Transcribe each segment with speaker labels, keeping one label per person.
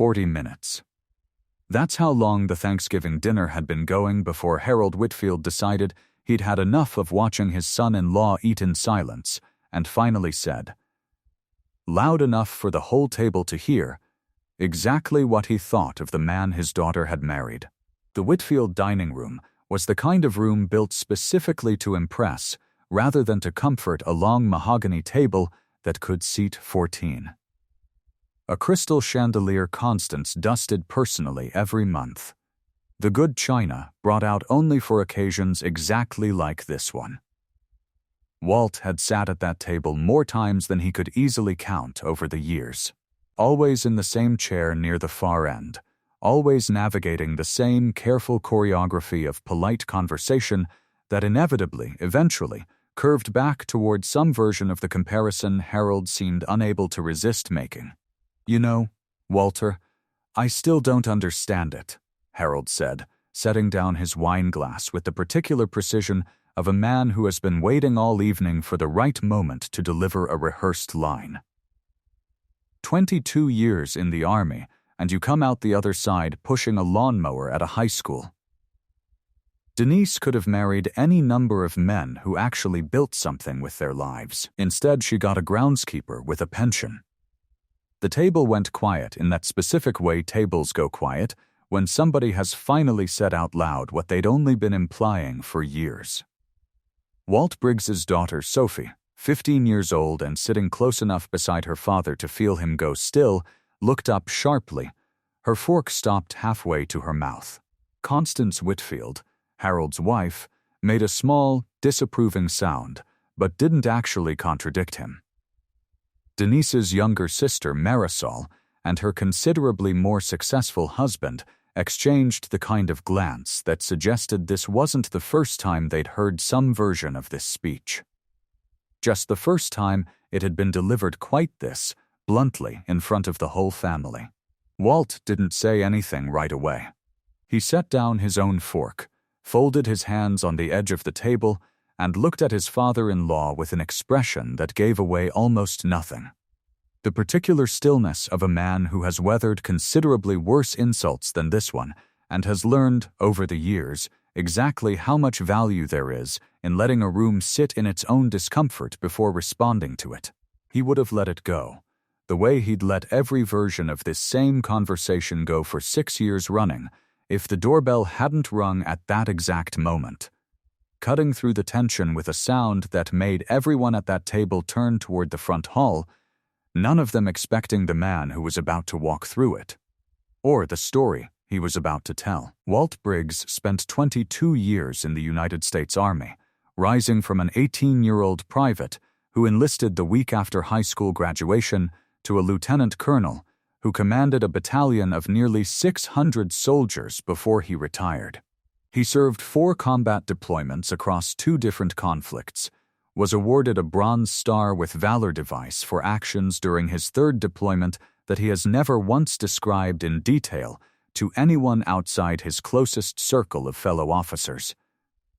Speaker 1: 40 minutes. That's how long the Thanksgiving dinner had been going before Harold Whitfield decided he'd had enough of watching his son-in-law eat in silence, and finally said, loud enough for the whole table to hear, exactly what he thought of the man his daughter had married. The Whitfield dining room was the kind of room built specifically to impress, rather than to comfort, a long mahogany table that could seat 14. A crystal chandelier Constance dusted personally every month. The good china brought out only for occasions exactly like this one. Walt had sat at that table more times than he could easily count over the years, always in the same chair near the far end, always navigating the same careful choreography of polite conversation that inevitably, eventually, curved back toward some version of the comparison Harold seemed unable to resist making. You know, Walter, I still don't understand it, Harold said, setting down his wine glass with the particular precision of a man who has been waiting all evening for the right moment to deliver a rehearsed line. 22 years in the Army, and you come out the other side pushing a lawnmower at a high school. Denise could have married any number of men who actually built something with their lives. Instead, she got a groundskeeper with a pension. The table went quiet in that specific way tables go quiet when somebody has finally said out loud what they'd only been implying for years. Walt Briggs's daughter, Sophie, 15 years old and sitting close enough beside her father to feel him go still, looked up sharply. Her fork stopped halfway to her mouth. Constance Whitfield, Harold's wife, made a small, disapproving sound, but didn't actually contradict him. Denise's younger sister, Marisol, and her considerably more successful husband exchanged the kind of glance that suggested this wasn't the first time they'd heard some version of this speech. Just the first time it had been delivered quite this, bluntly, in front of the whole family. Walt didn't say anything right away. He set down his own fork, folded his hands on the edge of the table, and looked at his father-in-law with an expression that gave away almost nothing. The particular stillness of a man who has weathered considerably worse insults than this one and has learned, over the years, exactly how much value there is in letting a room sit in its own discomfort before responding to it. He would have let it go, the way he'd let every version of this same conversation go for 6 years running, if the doorbell hadn't rung at that exact moment, cutting through the tension with a sound that made everyone at that table turn toward the front hall, none of them expecting the man who was about to walk through it, or the story he was about to tell. Walt Briggs spent 22 years in the United States Army, rising from an 18-year-old private who enlisted the week after high school graduation to a lieutenant colonel who commanded a battalion of nearly 600 soldiers before he retired. He served 4 combat deployments across 2 different conflicts, was awarded a Bronze Star with Valor device for actions during his 3rd deployment that he has never once described in detail to anyone outside his closest circle of fellow officers,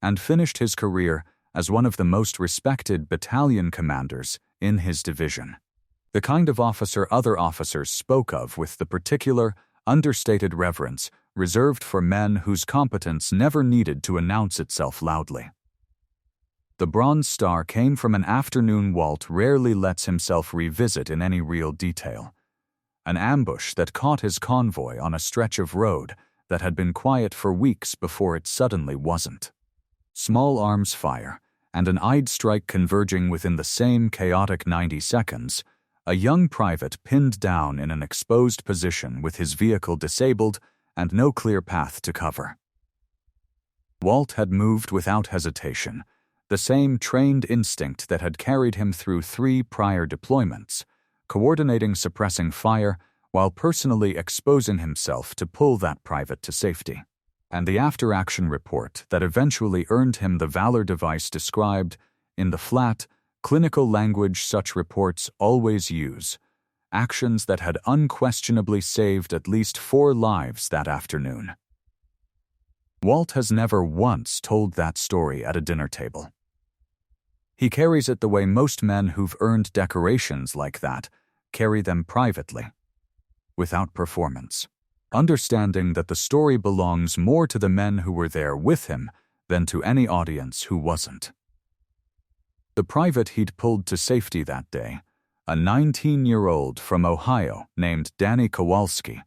Speaker 1: and finished his career as one of the most respected battalion commanders in his division. The kind of officer other officers spoke of with the particular, understated reverence reserved for men whose competence never needed to announce itself loudly. The Bronze Star came from an afternoon Walt rarely lets himself revisit in any real detail. An ambush that caught his convoy on a stretch of road that had been quiet for weeks before it suddenly wasn't. Small arms fire, and an eyed strike converging within the same chaotic 90 seconds, a young private pinned down in an exposed position with his vehicle disabled and no clear path to cover. Walt had moved without hesitation, the same trained instinct that had carried him through 3 prior deployments, coordinating suppressing fire while personally exposing himself to pull that private to safety. And the after-action report that eventually earned him the Valor device described, in the flat, clinical language such reports always use, actions that had unquestionably saved at least 4 lives that afternoon. Walt has never once told that story at a dinner table. He carries it the way most men who've earned decorations like that carry them privately. without performance, understanding that the story belongs more to the men who were there with him than to any audience who wasn't. The private he'd pulled to safety that day, a 19-year-old from Ohio named Danny Kowalski,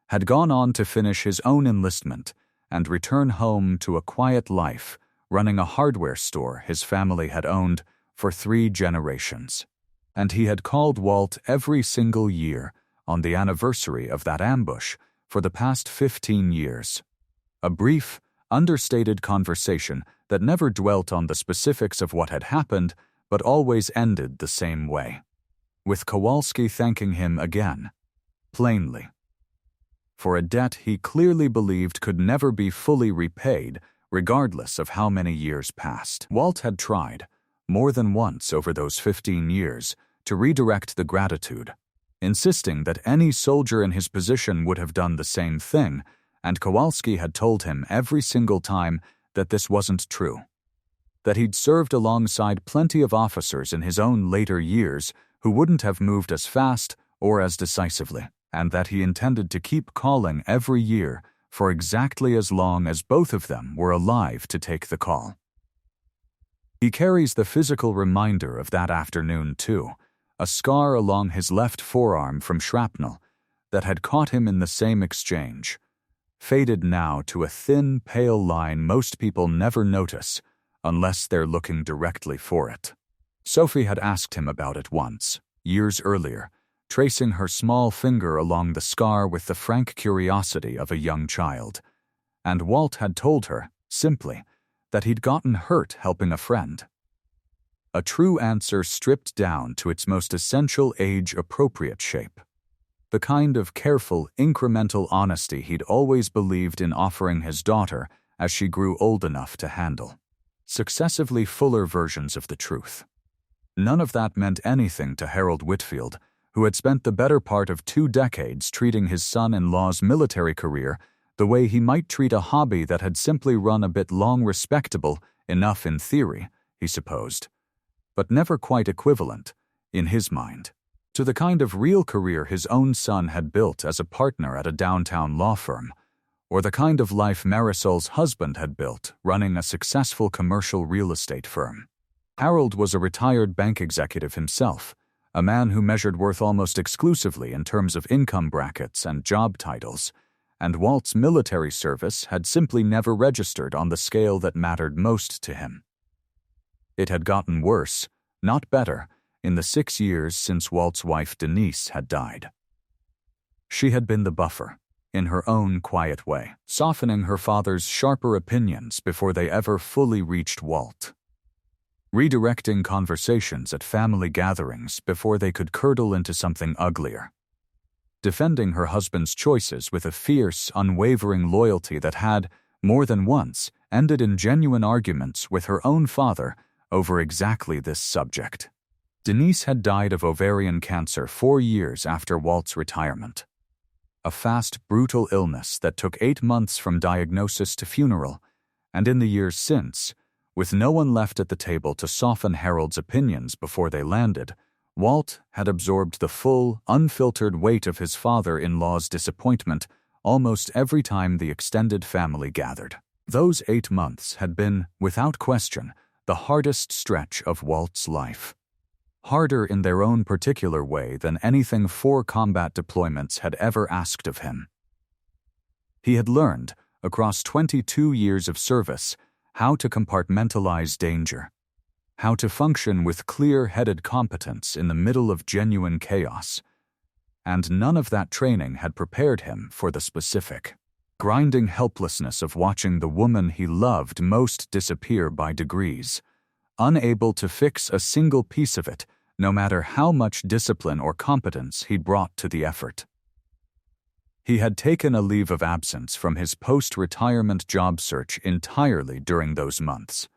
Speaker 1: had gone on to finish his own enlistment and return home to a quiet life, running a hardware store his family had owned for 3 generations. And he had called Walt every single year on the anniversary of that ambush for the past 15 years. A brief, understated conversation that never dwelt on the specifics of what had happened, but always ended the same way, with Kowalski thanking him again, plainly, for a debt he clearly believed could never be fully repaid, regardless of how many years passed. Walt had tried, more than once over those 15 years, to redirect the gratitude, insisting that any soldier in his position would have done the same thing, and Kowalski had told him every single time that this wasn't true, that he'd served alongside plenty of officers in his own later years who wouldn't have moved as fast or as decisively, and that he intended to keep calling every year for exactly as long as both of them were alive to take the call. He carries the physical reminder of that afternoon, too, a scar along his left forearm from shrapnel that had caught him in the same exchange, faded now to a thin, pale line most people never notice unless they're looking directly for it. Sophie had asked him about it once, years earlier, tracing her small finger along the scar with the frank curiosity of a young child, and Walt had told her, simply, that he'd gotten hurt helping a friend. A true answer stripped down to its most essential age-appropriate shape. The kind of careful, incremental honesty he'd always believed in offering his daughter as she grew old enough to handle. Successively fuller versions of the truth. None of that meant anything to Harold Whitfield, who had spent the better part of 2 decades treating his son-in-law's military career the way he might treat a hobby that had simply run a bit long, respectable enough in theory, he supposed, but never quite equivalent, in his mind, to the kind of real career his own son had built as a partner at a downtown law firm, or the kind of life Marisol's husband had built running a successful commercial real estate firm. Harold was a retired bank executive himself, a man who measured worth almost exclusively in terms of income brackets and job titles, and Walt's military service had simply never registered on the scale that mattered most to him. It had gotten worse, not better, in the 6 years since Walt's wife Denise had died. She had been the buffer, in her own quiet way, softening her father's sharper opinions before they ever fully reached Walt, redirecting conversations at family gatherings before they could curdle into something uglier, defending her husband's choices with a fierce, unwavering loyalty that had, more than once, ended in genuine arguments with her own father over exactly this subject. Denise had died of ovarian cancer 4 years after Walt's retirement. A fast, brutal illness that took 8 months from diagnosis to funeral, and in the years since, with no one left at the table to soften Harold's opinions before they landed, Walt had absorbed the full, unfiltered weight of his father-in-law's disappointment almost every time the extended family gathered. Those 8 months had been, without question, the hardest stretch of Walt's life. Harder in their own particular way than anything 4 combat deployments had ever asked of him. He had learned, across 22 years of service, how to compartmentalize danger, how to function with clear-headed competence in the middle of genuine chaos, and none of that training had prepared him for the specific, grinding helplessness of watching the woman he loved most disappear by degrees, unable to fix a single piece of it, no matter how much discipline or competence he brought to the effort. He had taken a leave of absence from his post-retirement job search entirely during those months,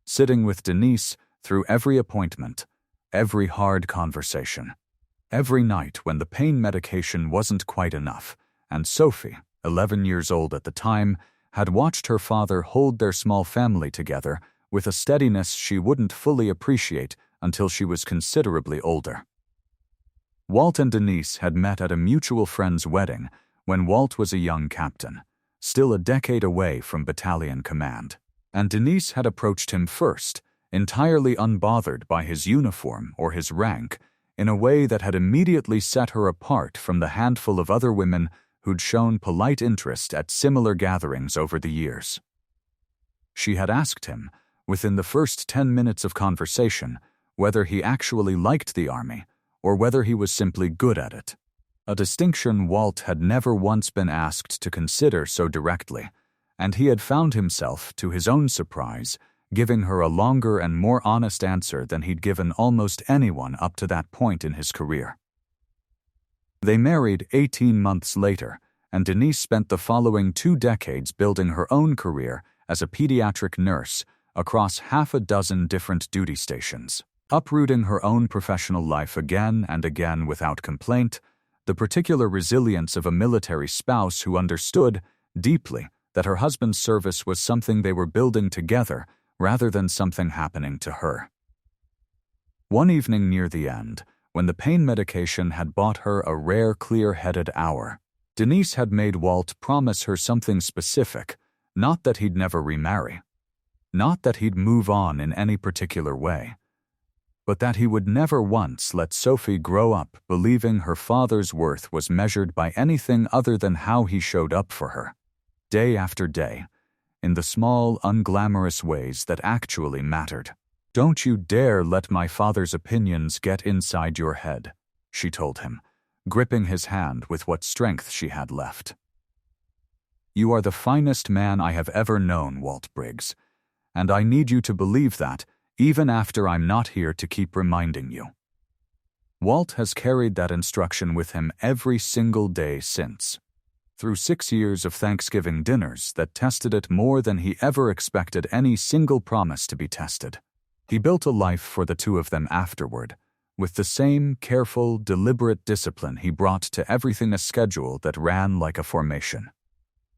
Speaker 1: sitting with Denise through every appointment, every hard conversation, every night when the pain medication wasn't quite enough, and Sophie, 11 years old at the time, had watched her father hold their small family together with a steadiness she wouldn't fully appreciate until she was considerably older. Walt and Denise had met at a mutual friend's wedding when Walt was a young captain, still a decade away from battalion command. And Denise had approached him first, entirely unbothered by his uniform or his rank, in a way that had immediately set her apart from the handful of other women who'd shown polite interest at similar gatherings over the years. She had asked him, within the first 10 minutes of conversation, whether he actually liked the army or whether he was simply good at it. A distinction Walt had never once been asked to consider so directly, and he had found himself, to his own surprise, giving her a longer and more honest answer than he'd given almost anyone up to that point in his career. They married 18 months later, and Denise spent the following 2 decades building her own career as a pediatric nurse across half a dozen different duty stations, uprooting her own professional life again and again without complaint, the particular resilience of a military spouse who understood, deeply, that her husband's service was something they were building together rather than something happening to her. One evening near the end, when the pain medication had bought her a rare clear-headed hour, Denise had made Walt promise her something specific, not that he'd never remarry, not that he'd move on in any particular way, but that he would never once let Sophie grow up believing her father's worth was measured by anything other than how he showed up for her, day after day, in the small, unglamorous ways that actually mattered. "Don't you dare let my father's opinions get inside your head," she told him, gripping his hand with what strength she had left. "You are the finest man I have ever known, Walt Briggs, and I need you to believe that, even after I'm not here to keep reminding you." Walt has carried that instruction with him every single day since. Through 6 years of Thanksgiving dinners that tested it more than he ever expected any single promise to be tested. He built a life for the two of them afterward, with the same careful, deliberate discipline he brought to everything, a schedule that ran like a formation.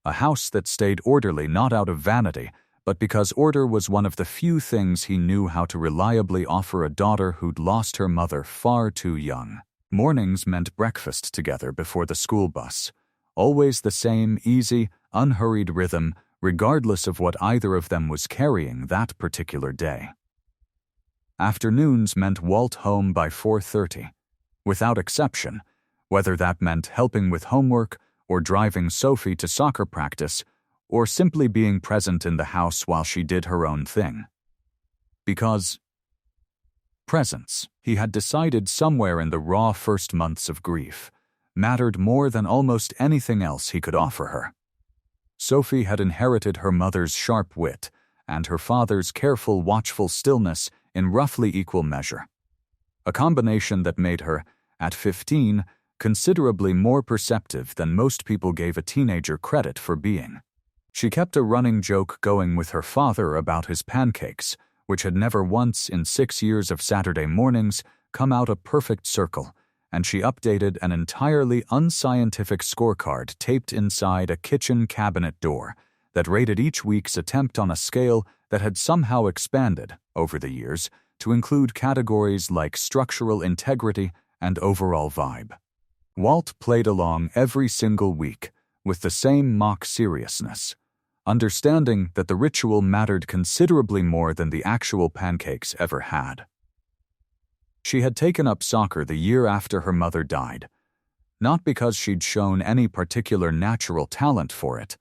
Speaker 1: A house that stayed orderly not out of vanity, but because order was one of the few things he knew how to reliably offer a daughter who'd lost her mother far too young. Mornings meant breakfast together before the school bus. Always the same easy, unhurried rhythm, regardless of what either of them was carrying that particular day. Afternoons meant Walt home by 4:30, without exception, whether that meant helping with homework or driving Sophie to soccer practice, or simply being present in the house while she did her own thing. Because presence, he had decided somewhere in the raw first months of grief, mattered more than almost anything else he could offer her. Sophie had inherited her mother's sharp wit and her father's careful, watchful stillness in roughly equal measure. A combination that made her, at 15, considerably more perceptive than most people gave a teenager credit for being. She kept a running joke going with her father about his pancakes, which had never once in 6 years of Saturday mornings come out a perfect circle, and she updated an entirely unscientific scorecard taped inside a kitchen cabinet door that rated each week's attempt on a scale that had somehow expanded, over the years, to include categories like structural integrity and overall vibe. Walt played along every single week, with the same mock seriousness, understanding that the ritual mattered considerably more than the actual pancakes ever had. She had taken up soccer the year after her mother died, not because she'd shown any particular natural talent for it,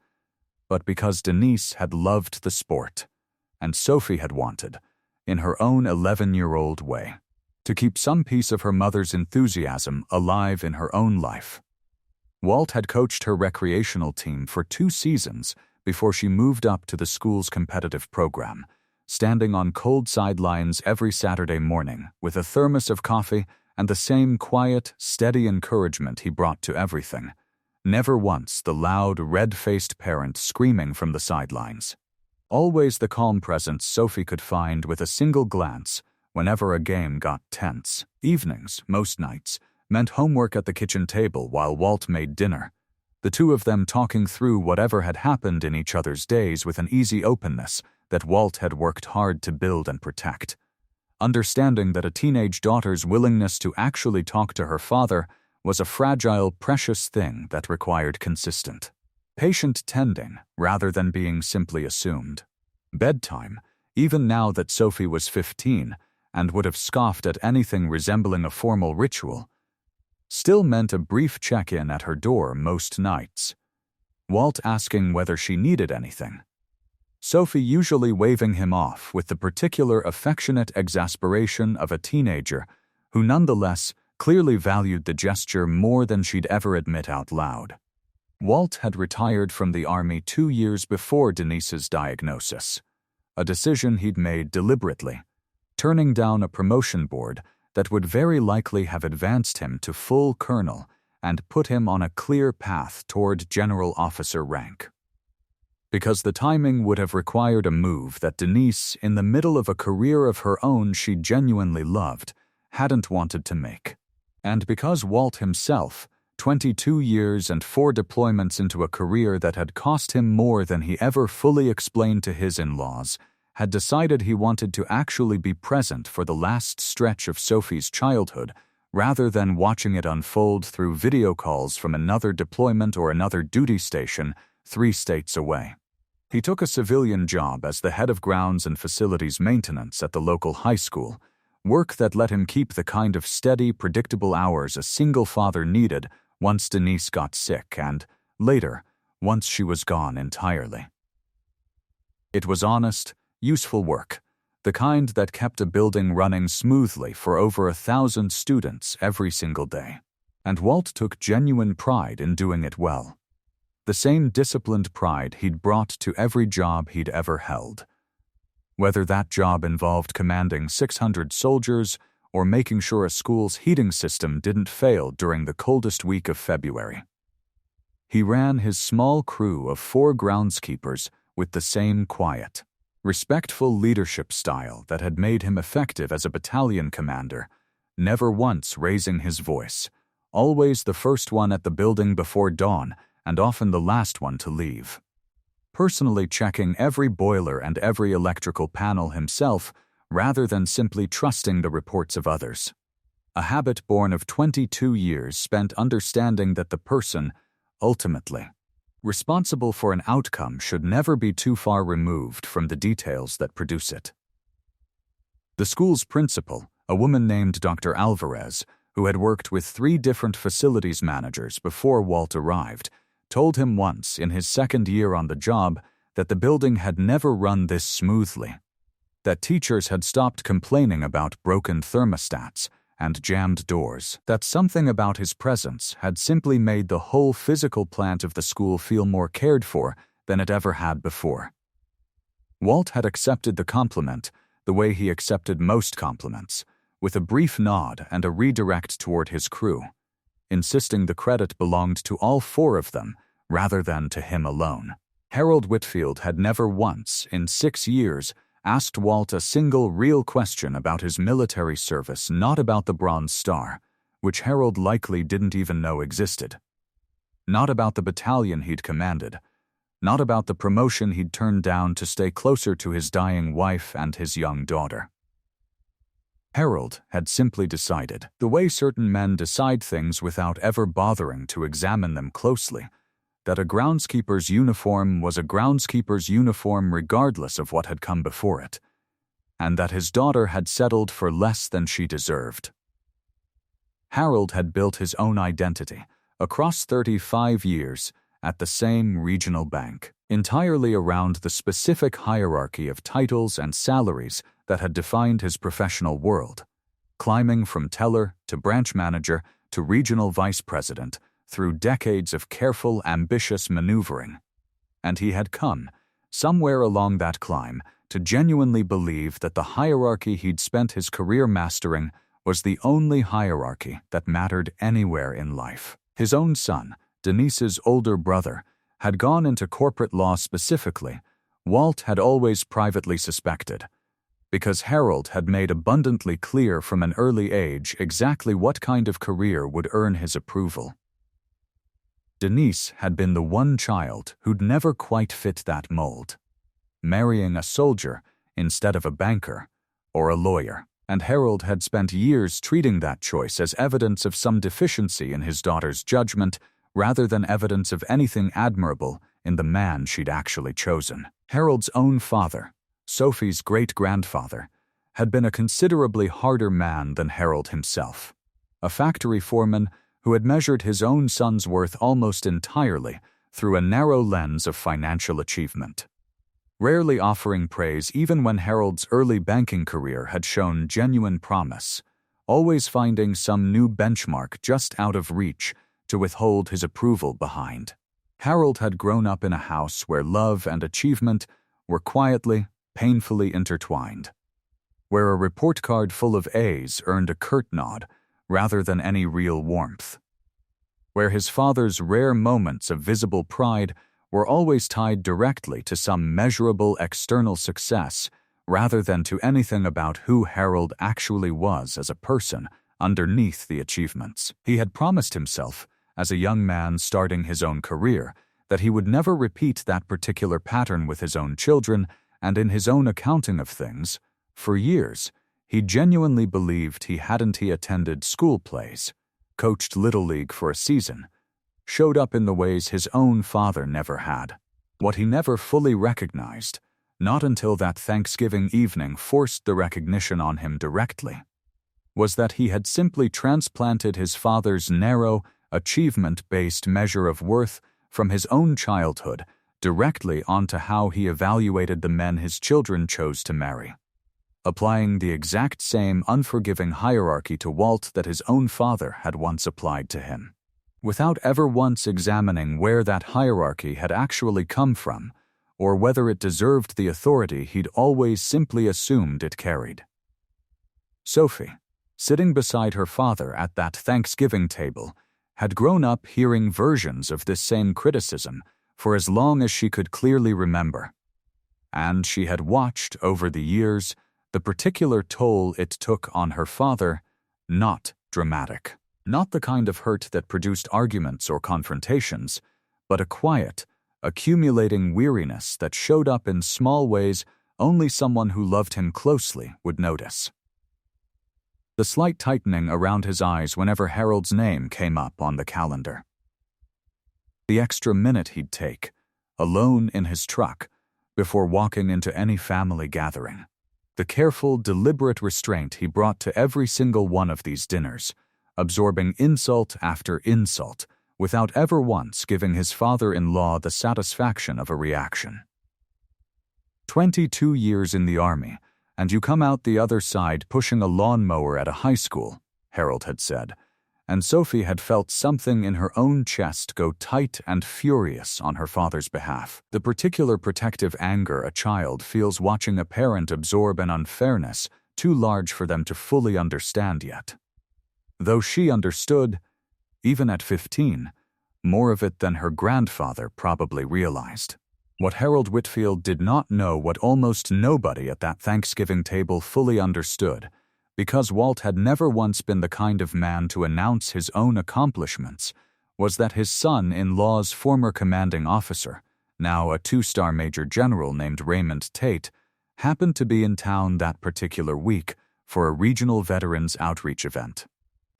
Speaker 1: but because Denise had loved the sport, and Sophie had wanted, in her own 11-year-old way, to keep some piece of her mother's enthusiasm alive in her own life. Walt had coached her recreational team for 2 seasons before she moved up to the school's competitive program, standing on cold sidelines every Saturday morning with a thermos of coffee and the same quiet, steady encouragement he brought to everything. Never once the loud, red-faced parent screaming from the sidelines. Always the calm presence Sophie could find with a single glance whenever a game got tense. Evenings, most nights, meant homework at the kitchen table while Walt made dinner, the two of them talking through whatever had happened in each other's days with an easy openness that Walt had worked hard to build and protect. understanding that a teenage daughter's willingness to actually talk to her father was a fragile, precious thing that required consistent, patient tending rather than being simply assumed. Bedtime, even now that Sophie was 15 and would have scoffed at anything resembling a formal ritual, still meant a brief check-in at her door most nights. Walt asking whether she needed anything. Sophie usually waving him off with the particular affectionate exasperation of a teenager who nonetheless clearly valued the gesture more than she'd ever admit out loud. Walt had retired from the army 2 years before Denise's diagnosis, a decision he'd made deliberately, turning down a promotion board that would very likely have advanced him to full colonel and put him on a clear path toward general officer rank. Because the timing would have required a move that Denise, in the middle of a career of her own she genuinely loved, hadn't wanted to make. And because Walt himself, 22 years and 4 deployments into a career that had cost him more than he ever fully explained to his in-laws, had decided he wanted to actually be present for the last stretch of Sophie's childhood, rather than watching it unfold through video calls from another deployment or another duty station 3 states away. He took a civilian job as the head of grounds and facilities maintenance at the local high school, work that let him keep the kind of steady, predictable hours a single father needed once Denise got sick and, later, once she was gone entirely. It was honest, useful work, the kind that kept a building running smoothly for over 1,000 students every single day. And Walt took genuine pride in doing it well. The same disciplined pride he'd brought to every job he'd ever held. Whether that job involved commanding 600 soldiers or making sure a school's heating system didn't fail during the coldest week of February. He ran his small crew of 4 groundskeepers with the same quiet, respectful leadership style that had made him effective as a battalion commander, never once raising his voice, always the first one at the building before dawn and often the last one to leave. Personally checking every boiler and every electrical panel himself rather than simply trusting the reports of others. A habit born of 22 years spent understanding that the person, ultimately, responsible for an outcome should never be too far removed from the details that produce it. The school's principal, a woman named Dr. Alvarez, who had worked with 3 different facilities managers before Walt arrived, told him once in his 2nd year on the job that the building had never run this smoothly, that teachers had stopped complaining about broken thermostats and jammed doors, that something about his presence had simply made the whole physical plant of the school feel more cared for than it ever had before. Walt had accepted the compliment the way he accepted most compliments, with a brief nod and a redirect toward his crew, insisting the credit belonged to all 4 of them rather than to him alone. Harold Whitfield had never once, in 6 years, asked Walt a single real question about his military service, not about the Bronze Star, which Harold likely didn't even know existed. Not about the battalion he'd commanded. Not about the promotion he'd turned down to stay closer to his dying wife and his young daughter. Harold had simply decided, the way certain men decide things without ever bothering to examine them closely, that a groundskeeper's uniform was a groundskeeper's uniform regardless of what had come before it, and that his daughter had settled for less than she deserved. Harold had built his own identity, across 35 years, at the same regional bank, entirely around the specific hierarchy of titles and salaries that had defined his professional world, climbing from teller to branch manager to regional vice president through decades of careful, ambitious maneuvering. And he had come, somewhere along that climb, to genuinely believe that the hierarchy he'd spent his career mastering was the only hierarchy that mattered anywhere in life. His own son, Denise's older brother, had gone into corporate law specifically, Walt had always privately suspected, because Harold had made abundantly clear from an early age exactly what kind of career would earn his approval. Denise had been the one child who'd never quite fit that mold, marrying a soldier instead of a banker or a lawyer. and Harold had spent years treating that choice as evidence of some deficiency in his daughter's judgment rather than evidence of anything admirable in the man she'd actually chosen. Harold's own father, Sophie's great-grandfather, had been a considerably harder man than Harold himself, a factory foreman who had measured his own son's worth almost entirely through a narrow lens of financial achievement, rarely offering praise even when Harold's early banking career had shown genuine promise, always finding some new benchmark just out of reach to withhold his approval behind. Harold had grown up in a house where love and achievement were quietly, painfully intertwined, where a report card full of A's earned a curt nod rather than any real warmth, where his father's rare moments of visible pride were always tied directly to some measurable external success rather than to anything about who Harold actually was as a person underneath the achievements. He had promised himself, as a young man starting his own career, that he would never repeat that particular pattern with his own children, and in his own accounting of things, for years, he genuinely believed he attended school plays, coached Little League for a season, showed up in the ways his own father never had. What he never fully recognized, not until that Thanksgiving evening forced the recognition on him directly, was that he had simply transplanted his father's narrow, achievement-based measure of worth from his own childhood directly onto how he evaluated the men his children chose to marry, applying the exact same unforgiving hierarchy to Walt that his own father had once applied to him, without ever once examining where that hierarchy had actually come from or whether it deserved the authority he'd always simply assumed it carried. Sophie, sitting beside her father at that Thanksgiving table, had grown up hearing versions of this same criticism for as long as she could clearly remember, and she had watched, over the years, the particular toll it took on her father, not dramatic, not the kind of hurt that produced arguments or confrontations, but a quiet, accumulating weariness that showed up in small ways only someone who loved him closely would notice. The slight tightening around his eyes whenever Harold's name came up on the calendar. The extra minute he'd take, alone in his truck, before walking into any family gathering. The careful, deliberate restraint he brought to every single one of these dinners, absorbing insult after insult, without ever once giving his father-in-law the satisfaction of a reaction. 22 years in the Army, and you come out the other side pushing a lawnmower at a high school, Harold had said, and Sophie had felt something in her own chest go tight and furious on her father's behalf. The particular protective anger a child feels watching a parent absorb an unfairness too large for them to fully understand yet. Though she understood, even at 15, more of it than her grandfather probably realized. What Harold Whitfield did not know, what almost nobody at that Thanksgiving table fully understood, because Walt had never once been the kind of man to announce his own accomplishments, was that his son-in-law's former commanding officer, now a 2-star major general named Raymond Tate, happened to be in town that particular week for a regional veterans outreach event,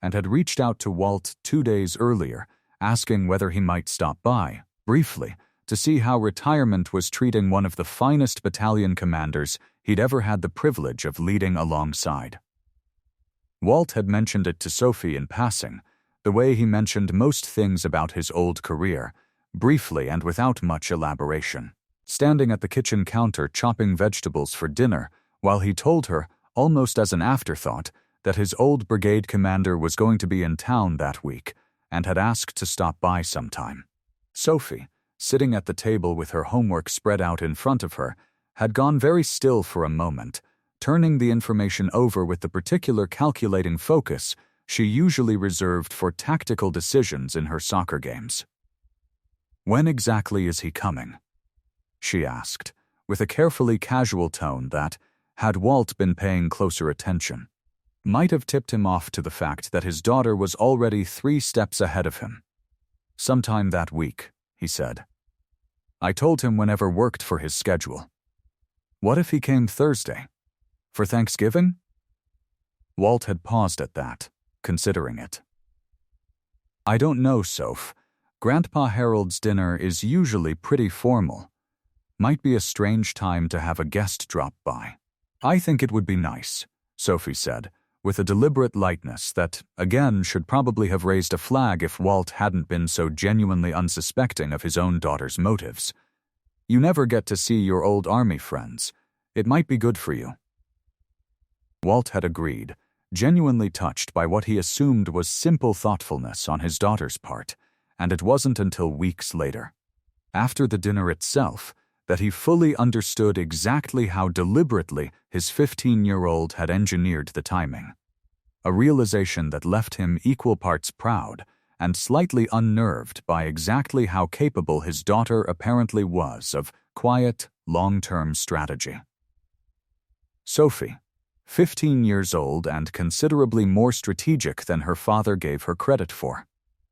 Speaker 1: and had reached out to Walt 2 days earlier, asking whether he might stop by, briefly, to see how retirement was treating one of the finest battalion commanders he'd ever had the privilege of leading alongside. Walt had mentioned it to Sophie in passing, the way he mentioned most things about his old career, briefly and without much elaboration, standing at the kitchen counter chopping vegetables for dinner while he told her, almost as an afterthought, that his old brigade commander was going to be in town that week and had asked to stop by sometime. Sophie, sitting at the table with her homework spread out in front of her, had gone very still for a moment, turning the information over with the particular calculating focus she usually reserved for tactical decisions in her soccer games. "When exactly is he coming?" she asked, with a carefully casual tone that, had Walt been paying closer attention, might have tipped him off to the fact that his daughter was already 3 steps ahead of him. "Sometime that week," he said. "I told him whenever worked for his schedule." "What if he came Thursday? For Thanksgiving?" Walt had paused at that, considering it. "I don't know, Soph. Grandpa Harold's dinner is usually pretty formal. Might be a strange time to have a guest drop by." "I think it would be nice," Sophie said, with a deliberate lightness that, again, should probably have raised a flag if Walt hadn't been so genuinely unsuspecting of his own daughter's motives. "You never get to see your old army friends. It might be good for you." Walt had agreed, genuinely touched by what he assumed was simple thoughtfulness on his daughter's part, and it wasn't until weeks later, after the dinner itself, that he fully understood exactly how deliberately his 15-year-old had engineered the timing. A realization that left him equal parts proud and slightly unnerved by exactly how capable his daughter apparently was of quiet, long-term strategy. Sophie, 15 years old and considerably more strategic than her father gave her credit for,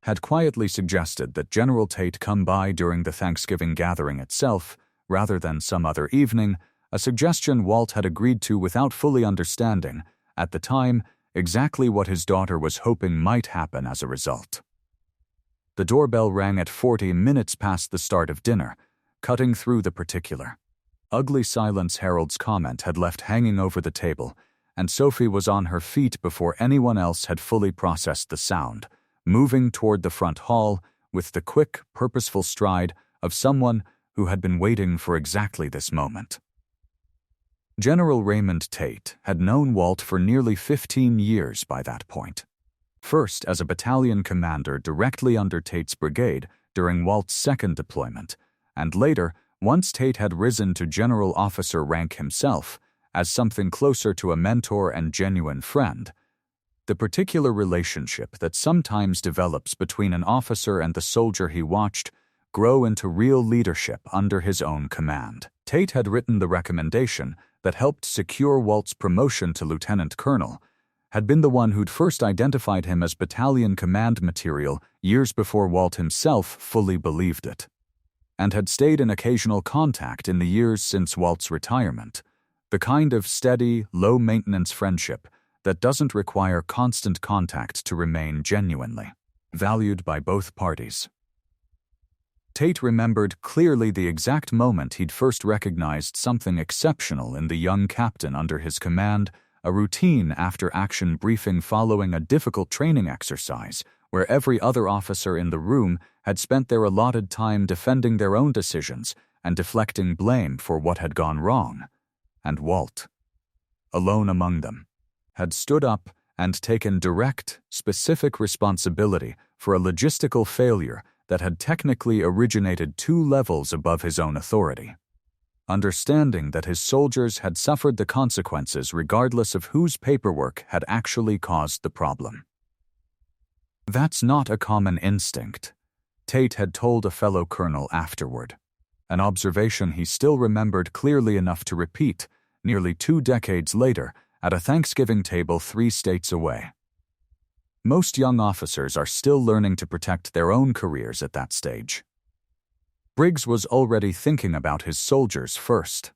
Speaker 1: had quietly suggested that General Tate come by during the Thanksgiving gathering itself, rather than some other evening, a suggestion Walt had agreed to without fully understanding, at the time, exactly what his daughter was hoping might happen as a result. The doorbell rang at 40 minutes past the start of dinner, cutting through the particular, ugly silence Harold's comment had left hanging over the table, and Sophie was on her feet before anyone else had fully processed the sound, moving toward the front hall with the quick, purposeful stride of someone who had been waiting for exactly this moment. General Raymond Tate had known Walt for nearly 15 years by that point. First as a battalion commander directly under Tate's brigade during Walt's second deployment, and later, once Tate had risen to general officer rank himself, as something closer to a mentor and genuine friend. The particular relationship that sometimes develops between an officer and the soldier he watched grow into real leadership under his own command. Tate had written the recommendation that helped secure Walt's promotion to lieutenant colonel, had been the one who'd first identified him as battalion command material years before Walt himself fully believed it, and had stayed in occasional contact in the years since Walt's retirement, the kind of steady, low-maintenance friendship that doesn't require constant contact to remain genuinely valued by both parties. Tate remembered clearly the exact moment he'd first recognized something exceptional in the young captain under his command, a routine after-action briefing following a difficult training exercise where every other officer in the room had spent their allotted time defending their own decisions and deflecting blame for what had gone wrong. And Walt, alone among them, had stood up and taken direct, specific responsibility for a logistical failure that had technically originated 2 levels above his own authority, understanding that his soldiers had suffered the consequences regardless of whose paperwork had actually caused the problem. "That's not a common instinct," Tate had told a fellow colonel afterward, an observation he still remembered clearly enough to repeat nearly 2 decades later at a Thanksgiving table 3 states away. Most young officers are still learning to protect their own careers at that stage. Briggs was already thinking about his soldiers first.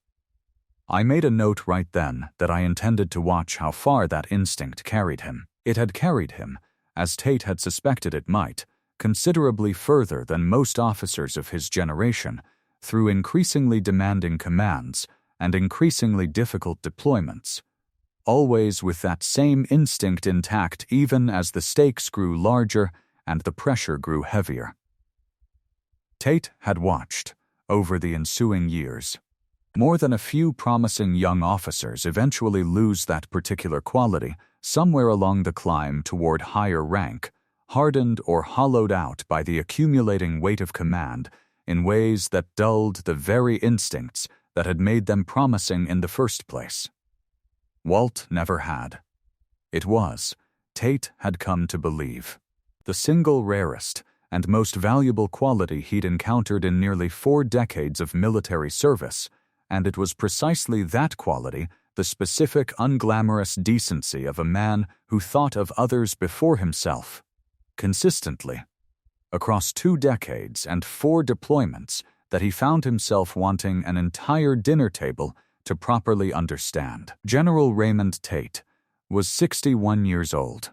Speaker 1: I made a note right then that I intended to watch how far that instinct carried him. It had carried him, as Tate had suspected it might, considerably further than most officers of his generation, through increasingly demanding commands and increasingly difficult deployments, always with that same instinct intact even as the stakes grew larger and the pressure grew heavier. Tate had watched, over the ensuing years, more than a few promising young officers eventually lose that particular quality somewhere along the climb toward higher rank, hardened or hollowed out by the accumulating weight of command in ways that dulled the very instincts that had made them promising in the first place. Walt never had. It was, Tate had come to believe, the single rarest and most valuable quality he'd encountered in nearly 4 decades of military service, and it was precisely that quality, the specific unglamorous decency of a man who thought of others before himself, consistently, across 2 decades and 4 deployments, that he found himself wanting an entire dinner table to properly understand. General Raymond Tate was 61 years old.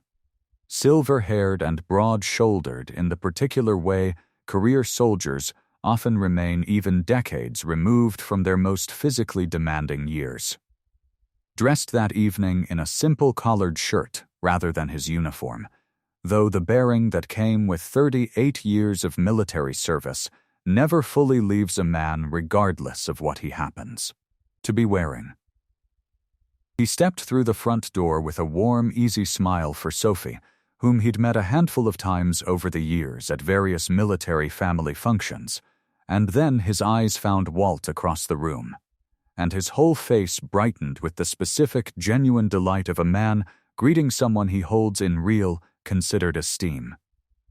Speaker 1: Silver-haired and broad-shouldered in the particular way career soldiers often remain even decades removed from their most physically demanding years. Dressed that evening in a simple collared shirt rather than his uniform, though the bearing that came with 38 years of military service never fully leaves a man regardless of what he happens to be wearing. He stepped through the front door with a warm, easy smile for Sophie, whom he'd met a handful of times over the years at various military family functions, and then his eyes found Walt across the room, and his whole face brightened with the specific, genuine delight of a man greeting someone he holds in real, considered esteem.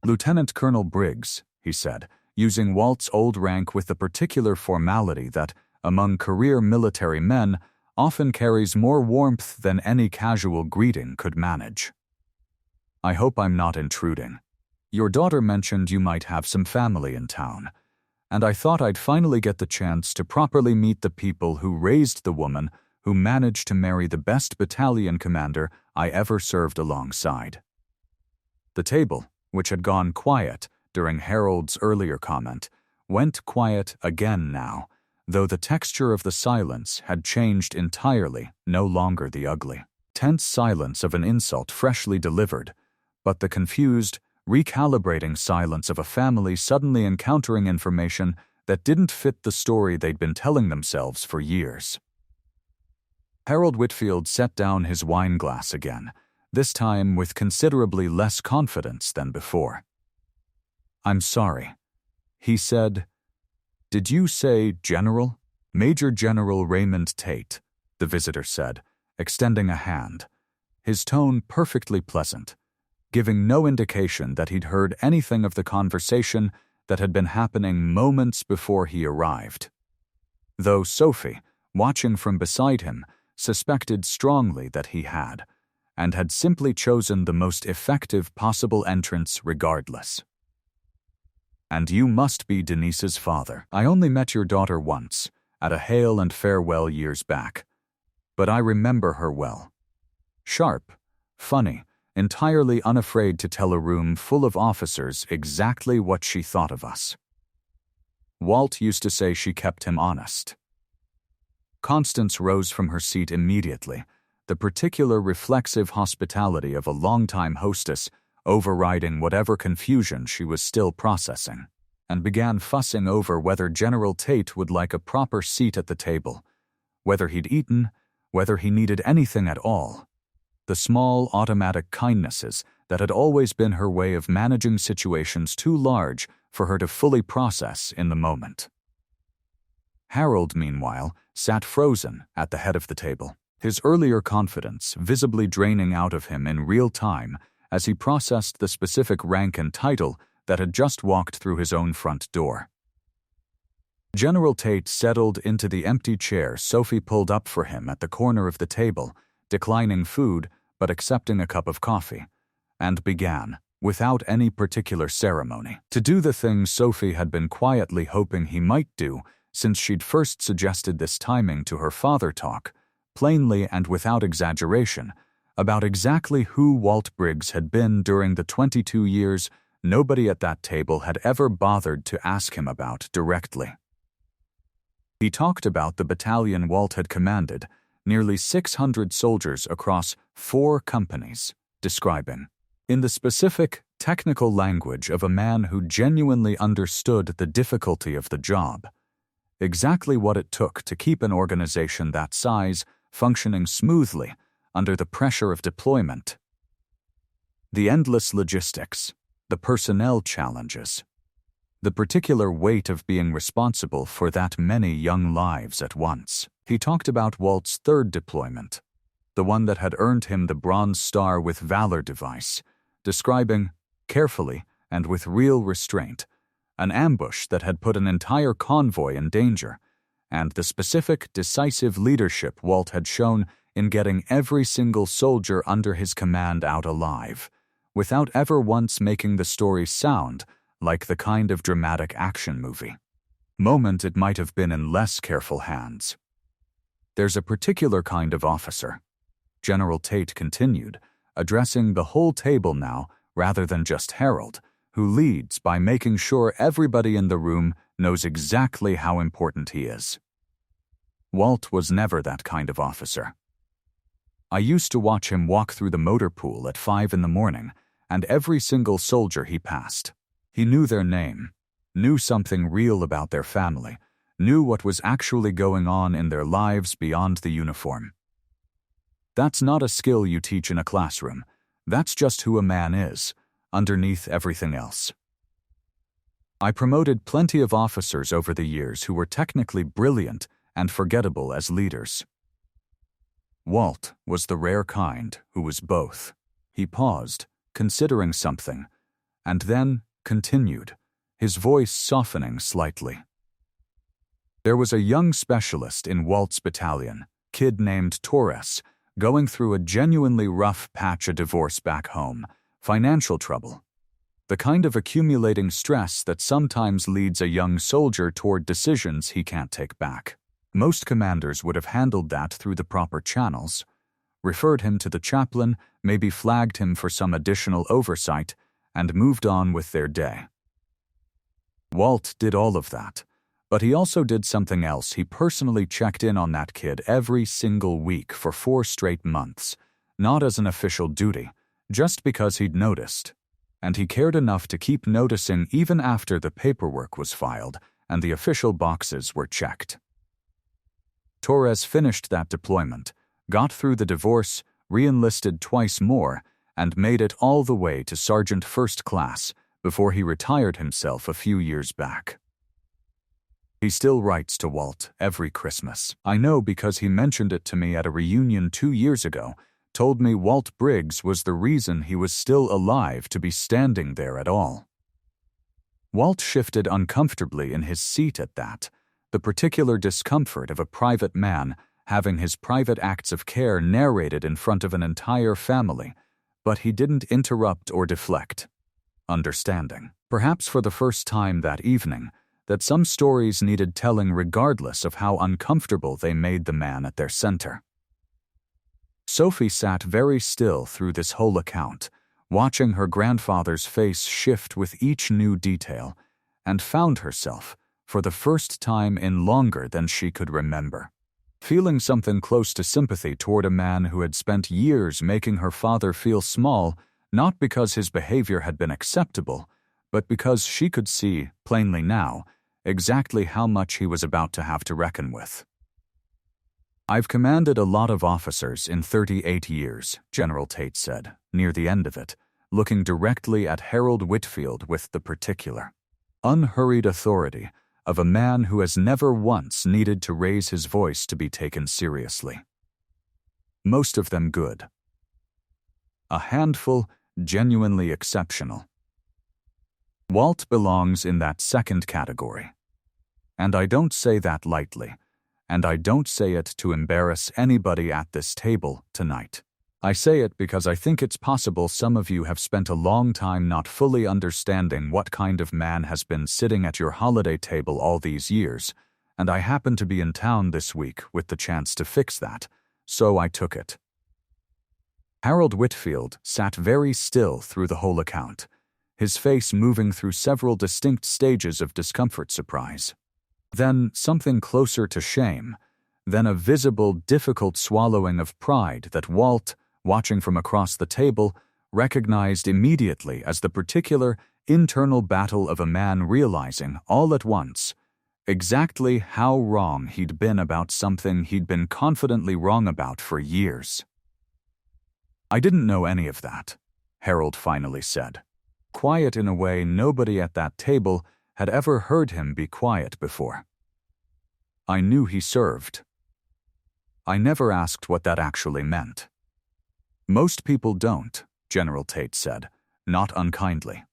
Speaker 1: "Lieutenant Colonel Briggs," he said, using Walt's old rank with the particular formality that, among career military men, often carries more warmth than any casual greeting could manage. "I hope I'm not intruding. Your daughter mentioned you might have some family in town, and I thought I'd finally get the chance to properly meet the people who raised the woman who managed to marry the best battalion commander I ever served alongside." The table, which had gone quiet during Harold's earlier comment, went quiet again now, though the texture of the silence had changed entirely, no longer the ugly, tense silence of an insult freshly delivered, but the confused, recalibrating silence of a family suddenly encountering information that didn't fit the story they'd been telling themselves for years. Harold Whitfield set down his wine glass again, this time with considerably less confidence than before. "I'm sorry," he said. "Did you say General?" "Major General Raymond Tate," the visitor said, extending a hand, his tone perfectly pleasant, giving no indication that he'd heard anything of the conversation that had been happening moments before he arrived. Though Sophie, watching from beside him, suspected strongly that he had, and had simply chosen the most effective possible entrance regardless. "And you must be Denise's father. I only met your daughter once, at a hail and farewell years back, but I remember her well. Sharp, funny, entirely unafraid to tell a room full of officers exactly what she thought of us. Walt used to say she kept him honest." Constance rose from her seat immediately, the particular reflexive hospitality of a longtime hostess overriding whatever confusion she was still processing, and began fussing over whether General Tate would like a proper seat at the table, whether he'd eaten, whether he needed anything at all. The small automatic kindnesses that had always been her way of managing situations too large for her to fully process in the moment. Harold, meanwhile, sat frozen at the head of the table, his earlier confidence visibly draining out of him in real time as he processed the specific rank and title that had just walked through his own front door. General Tate settled into the empty chair Sophie pulled up for him at the corner of the table, declining food but accepting a cup of coffee, and began, without any particular ceremony, to do the thing Sophie had been quietly hoping he might do since she'd first suggested this timing to her father talk, plainly and without exaggeration, about exactly who Walt Briggs had been during the 22 years nobody at that table had ever bothered to ask him about directly. He talked about the battalion Walt had commanded, nearly 600 soldiers across 4 companies, describing, in the specific, technical language of a man who genuinely understood the difficulty of the job, exactly what it took to keep an organization that size functioning smoothly under the pressure of deployment. The endless logistics, the personnel challenges, the particular weight of being responsible for that many young lives at once. He talked about Walt's 3rd deployment, the one that had earned him the Bronze Star with Valor device, describing, carefully and with real restraint, an ambush that had put an entire convoy in danger, and the specific, decisive leadership Walt had shown in getting every single soldier under his command out alive, without ever once making the story sound like the kind of dramatic action movie moment it might have been in less careful hands. "There's a particular kind of officer," General Tate continued, addressing the whole table now rather than just Harold, who leads by making sure everybody in the room knows exactly how important he is. Walt was never that kind of officer. I used to watch him walk through the motor pool at 5 in the morning, and every single soldier he passed. He knew their name, knew something real about their family, knew what was actually going on in their lives beyond the uniform. That's not a skill you teach in a classroom. That's just who a man is, underneath everything else. I promoted plenty of officers over the years who were technically brilliant and forgettable as leaders. Walt was the rare kind who was both. He paused, considering something, and then continued, his voice softening slightly. There was a young specialist in Walt's battalion, kid named Torres, going through a genuinely rough patch of divorce back home, financial trouble. The kind of accumulating stress that sometimes leads a young soldier toward decisions he can't take back. Most commanders would have handled that through the proper channels, referred him to the chaplain, maybe flagged him for some additional oversight, and moved on with their day. Walt did all of that, but he also did something else. He personally checked in on that kid every single week for 4 straight months, not as an official duty, just because he'd noticed. And he cared enough to keep noticing even after the paperwork was filed and the official boxes were checked. Torres finished that deployment, got through the divorce, re-enlisted twice more, and made it all the way to Sergeant First Class before he retired himself a few years back. He still writes to Walt every Christmas. I know because he mentioned it to me at a reunion 2 years ago, told me Walt Briggs was the reason he was still alive to be standing there at all. Walt shifted uncomfortably in his seat at that, the particular discomfort of a private man having his private acts of care narrated in front of an entire family, but he didn't interrupt or deflect, understanding, perhaps for the first time that evening, that some stories needed telling regardless of how uncomfortable they made the man at their center. Sophie sat very still through this whole account, watching her grandfather's face shift with each new detail, and found herself, for the first time in longer than she could remember, feeling something close to sympathy toward a man who had spent years making her father feel small, not because his behavior had been acceptable, but because she could see, plainly now, exactly how much he was about to have to reckon with. I've commanded a lot of officers in 38 years, General Tate said, near the end of it, looking directly at Harold Whitfield with the particular, unhurried authority of a man who has never once needed to raise his voice to be taken seriously. Most of them good. A handful genuinely exceptional. Walt belongs in that second category. And I don't say that lightly, and I don't say it to embarrass anybody at this table tonight. I say it because I think it's possible some of you have spent a long time not fully understanding what kind of man has been sitting at your holiday table all these years, and I happen to be in town this week with the chance to fix that, so I took it. Harold Whitfield sat very still through the whole account, his face moving through several distinct stages of discomfort surprise. Then something closer to shame, then a visible, difficult swallowing of pride that Walt, watching from across the table, recognized immediately as the particular internal battle of a man realizing, all at once, exactly how wrong he'd been about something he'd been confidently wrong about for years. I didn't know any of that, Harold finally said, quiet in a way nobody at that table had ever heard him be quiet before. I knew he served. I never asked what that actually meant. Most people don't, General Tate said, not unkindly.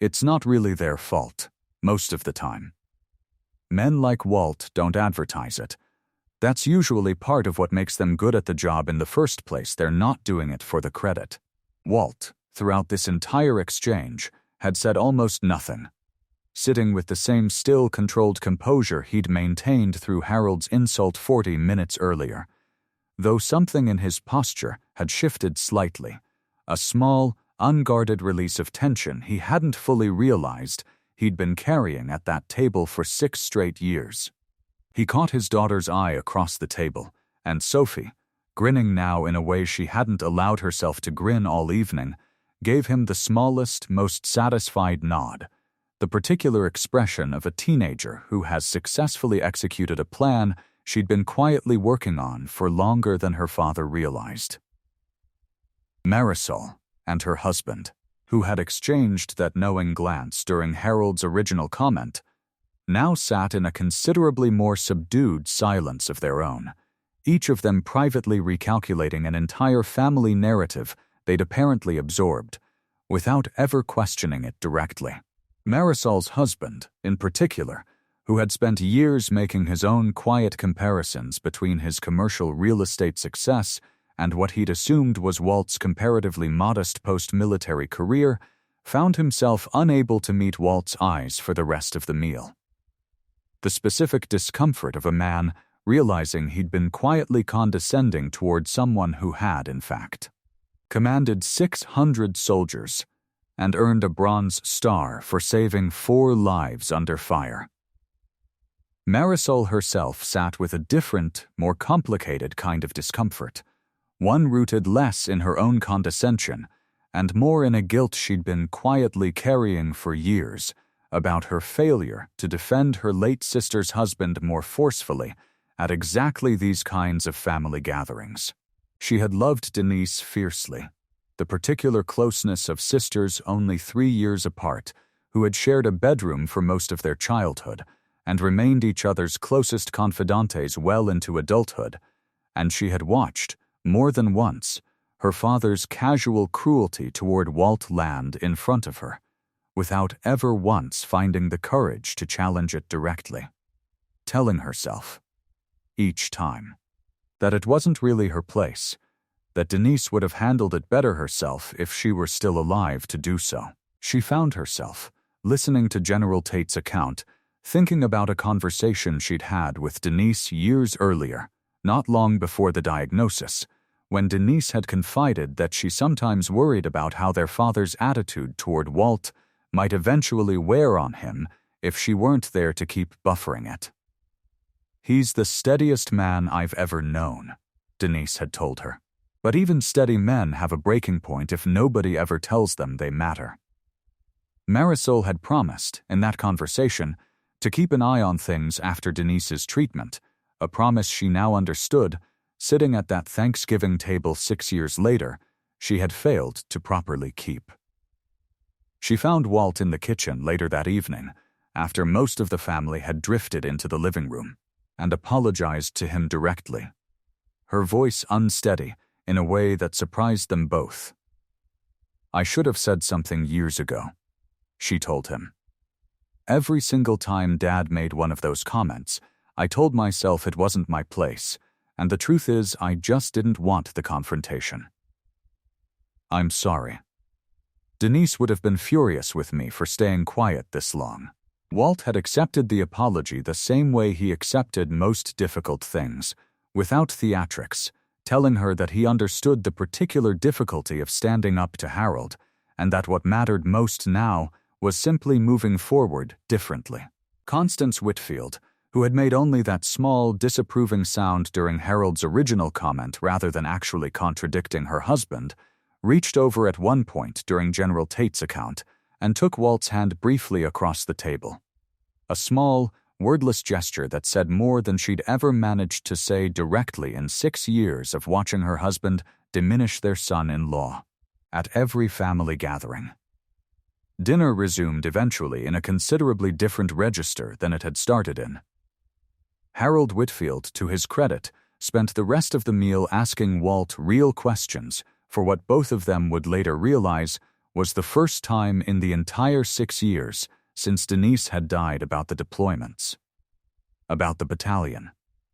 Speaker 1: It's not really their fault, most of the time. Men like Walt don't advertise it. That's usually part of what makes them good at the job in the first place. They're not doing it for the credit. Walt, throughout this entire exchange, had said almost nothing, sitting with the same still, controlled composure he'd maintained through Harold's insult 40 minutes earlier. though something in his posture had shifted slightly, a small, unguarded release of tension he hadn't fully realized he'd been carrying at that table for 6 straight years. He caught his daughter's eye across the table, and Sophie, grinning now in a way she hadn't allowed herself to grin all evening, gave him the smallest, most satisfied nod, the particular expression of a teenager who has successfully executed a plan she'd been quietly working on for longer than her father realized. Marisol and her husband, who had exchanged that knowing glance during Harold's original comment, now sat in a considerably more subdued silence of their own, each of them privately recalculating an entire family narrative they'd apparently absorbed, without ever questioning it directly. Marisol's husband, in particular, who had spent years making his own quiet comparisons between his commercial real estate success and what he'd assumed was Walt's comparatively modest post-military career, found himself unable to meet Walt's eyes for the rest of the meal. The specific discomfort of a man realizing he'd been quietly condescending toward someone who had, in fact, commanded 600 soldiers and earned a Bronze Star for saving 4 lives under fire. Marisol herself sat with a different, more complicated kind of discomfort, one rooted less in her own condescension and more in a guilt she'd been quietly carrying for years about her failure to defend her late sister's husband more forcefully at exactly these kinds of family gatherings. She had loved Denise fiercely, the particular closeness of sisters only 3 years apart who had shared a bedroom for most of their childhood and remained each other's closest confidantes well into adulthood, and she had watched, more than once, her father's casual cruelty toward Walt land in front of her, without ever once finding the courage to challenge it directly, telling herself, each time, that it wasn't really her place, that Denise would have handled it better herself if she were still alive to do so. She found herself, listening to General Tate's account, thinking about a conversation she'd had with Denise years earlier, not long before the diagnosis, when Denise had confided that she sometimes worried about how their father's attitude toward Walt might eventually wear on him if she weren't there to keep buffering it. "He's the steadiest man I've ever known," Denise had told her. "But even steady men have a breaking point if nobody ever tells them they matter." Marisol had promised, in that conversation, to keep an eye on things after Denise's treatment, a promise she now understood, sitting at that Thanksgiving table 6 years later, she had failed to properly keep. She found Walt in the kitchen later that evening, after most of the family had drifted into the living room, and apologized to him directly, her voice unsteady in a way that surprised them both. "I should have said something years ago," she told him. "Every single time Dad made one of those comments, I told myself it wasn't my place, and the truth is I just didn't want the confrontation. I'm sorry." Denise would have been furious with me for staying quiet this long. Walt had accepted the apology the same way he accepted most difficult things, without theatrics, telling her that he understood the particular difficulty of standing up to Harold, and that what mattered most now was simply moving forward differently. Constance Whitfield, who had made only that small, disapproving sound during Harold's original comment rather than actually contradicting her husband, reached over at one point during General Tate's account and took Walt's hand briefly across the table. A small, wordless gesture that said more than she'd ever managed to say directly in 6 years of watching her husband diminish their son-in-law at every family gathering. Dinner resumed eventually in a considerably different register than it had started in. Harold Whitfield, to his credit, spent the rest of the meal asking Walt real questions for what both of them would later realize was the first time in the entire 6 years since Denise had died about the deployments, about the battalion,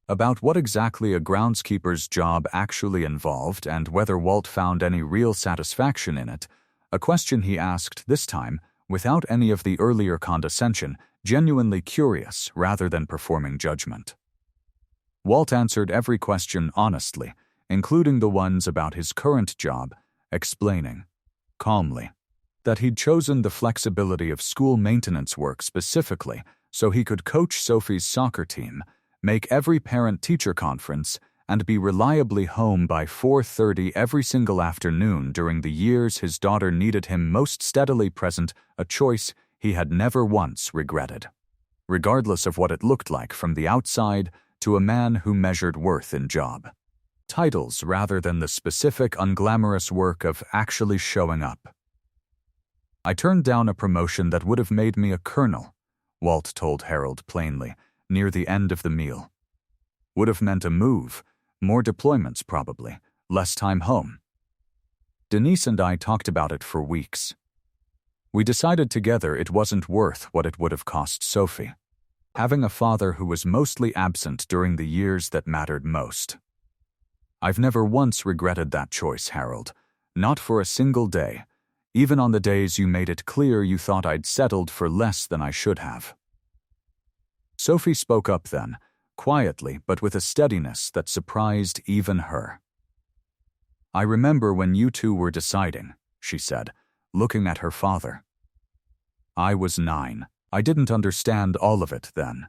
Speaker 1: about what exactly a groundskeeper's job actually involved and whether Walt found any real satisfaction in it, a question he asked this time without any of the earlier condescension, genuinely curious rather than performing judgment. Walt answered every question honestly, including the ones about his current job, explaining, calmly, that he'd chosen the flexibility of school maintenance work specifically so he could coach Sophie's soccer team, make every parent-teacher conference, and be reliably home by 4:30 every single afternoon during the years his daughter needed him most steadily present, a choice he had never once regretted, regardless of what it looked like from the outside to a man who measured worth in job titles rather than the specific unglamorous work of actually showing up. I turned down a promotion that would have made me a colonel, Walt told Harold plainly, near the end of the meal. Would have meant a move, more deployments probably, less time home. Denise and I talked about it for weeks. We decided together it wasn't worth what it would have cost Sophie, having a father who was mostly absent during the years that mattered most. I've never once regretted that choice, Harold, not for a single day, even on the days you made it clear you thought I'd settled for less than I should have. Sophie spoke up then, quietly but with a steadiness that surprised even her. I remember when you two were deciding, she said, looking at her father. I was 9. I didn't understand all of it then.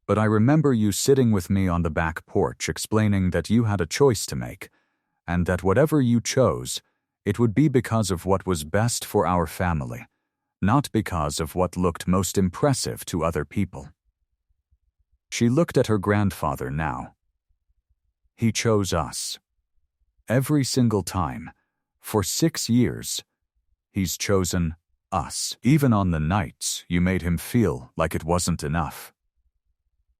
Speaker 1: But I remember you sitting with me on the back porch explaining that you had a choice to make, and that whatever you chose, it would be because of what was best for our family, not because of what looked most impressive to other people. She looked at her grandfather now. He chose us. Every single time, for 6 years, he's chosen us, even on the nights you made him feel like it wasn't enough.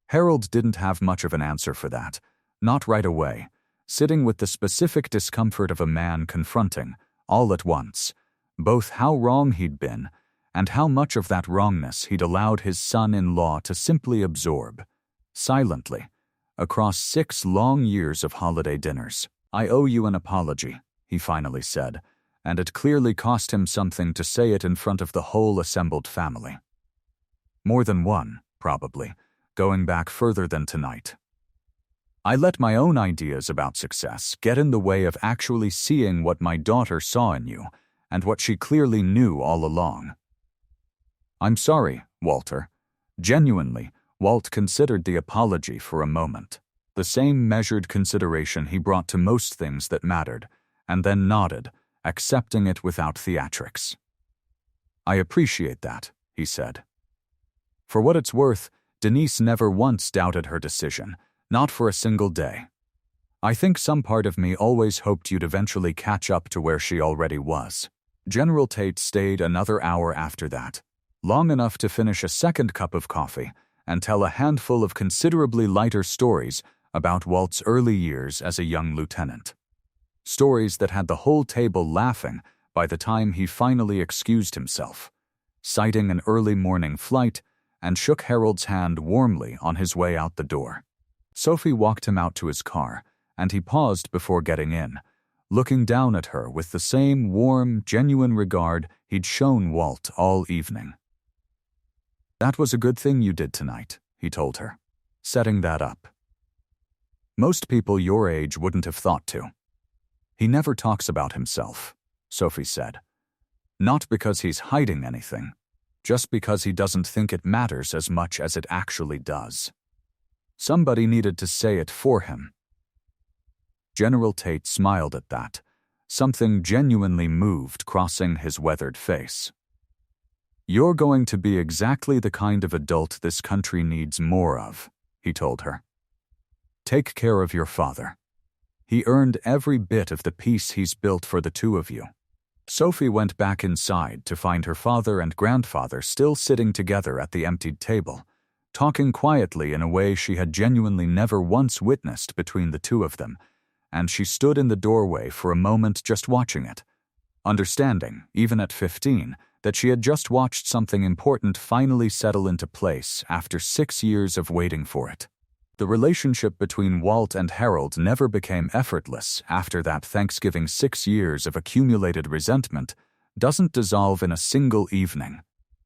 Speaker 1: Harold didn't have much of an answer for that, not right away, sitting with the specific discomfort of a man confronting, all at once, both how wrong he'd been and how much of that wrongness he'd allowed his son-in-law to simply absorb, silently, across 6 long years of holiday dinners. I owe you an apology, he finally said, and it clearly cost him something to say it in front of the whole assembled family. More than one, probably, going back further than tonight. I let my own ideas about success get in the way of actually seeing what my daughter saw in you, and what she clearly knew all along. I'm sorry, Walter. Genuinely, Walt considered the apology for a moment, the same measured consideration he brought to most things that mattered, and then nodded, accepting it without theatrics. I appreciate that, he said. For what it's worth, Denise never once doubted her decision, not for a single day. I think some part of me always hoped you'd eventually catch up to where she already was. General Tate stayed another hour after that, long enough to finish a second cup of coffee and tell a handful of considerably lighter stories about Walt's early years as a young lieutenant. Stories that had the whole table laughing by the time he finally excused himself, citing an early morning flight, and shook Harold's hand warmly on his way out the door. Sophie walked him out to his car, and he paused before getting in, looking down at her with the same warm, genuine regard he'd shown Walt all evening. That was a good thing you did tonight, he told her, setting that up. Most people your age wouldn't have thought to. He never talks about himself, Sophie said. Not because he's hiding anything, just because he doesn't think it matters as much as it actually does. Somebody needed to say it for him. General Tate smiled at that, something genuinely moved crossing his weathered face. You're going to be exactly the kind of adult this country needs more of, he told her. Take care of your father. He earned every bit of the peace he's built for the two of you. Sophie went back inside to find her father and grandfather still sitting together at the emptied table, talking quietly in a way she had genuinely never once witnessed between the two of them, and she stood in the doorway for a moment just watching it, understanding, even at 15, that she had just watched something important finally settle into place after 6 years of waiting for it. The relationship between Walt and Harold never became effortless after that Thanksgiving. 6 years of accumulated resentment doesn't dissolve in a single evening.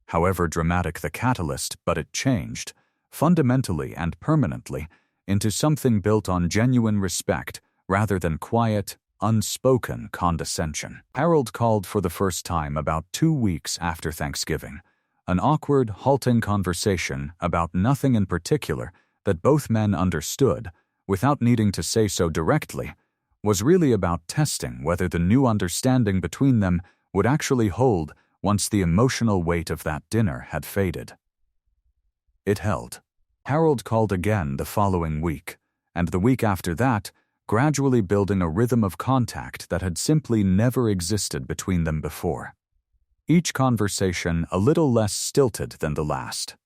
Speaker 1: However dramatic the catalyst, but it changed, fundamentally and permanently, into something built on genuine respect rather than quiet, unspoken condescension. Harold called for the first time about 2 weeks after Thanksgiving, an awkward, halting conversation about nothing in particular that both men understood, without needing to say so directly, was really about testing whether the new understanding between them would actually hold once the emotional weight of that dinner had faded. It held. Harold called again the following week, and the week after that, gradually building a rhythm of contact that had simply never existed between them before. Each conversation a little less stilted than the last.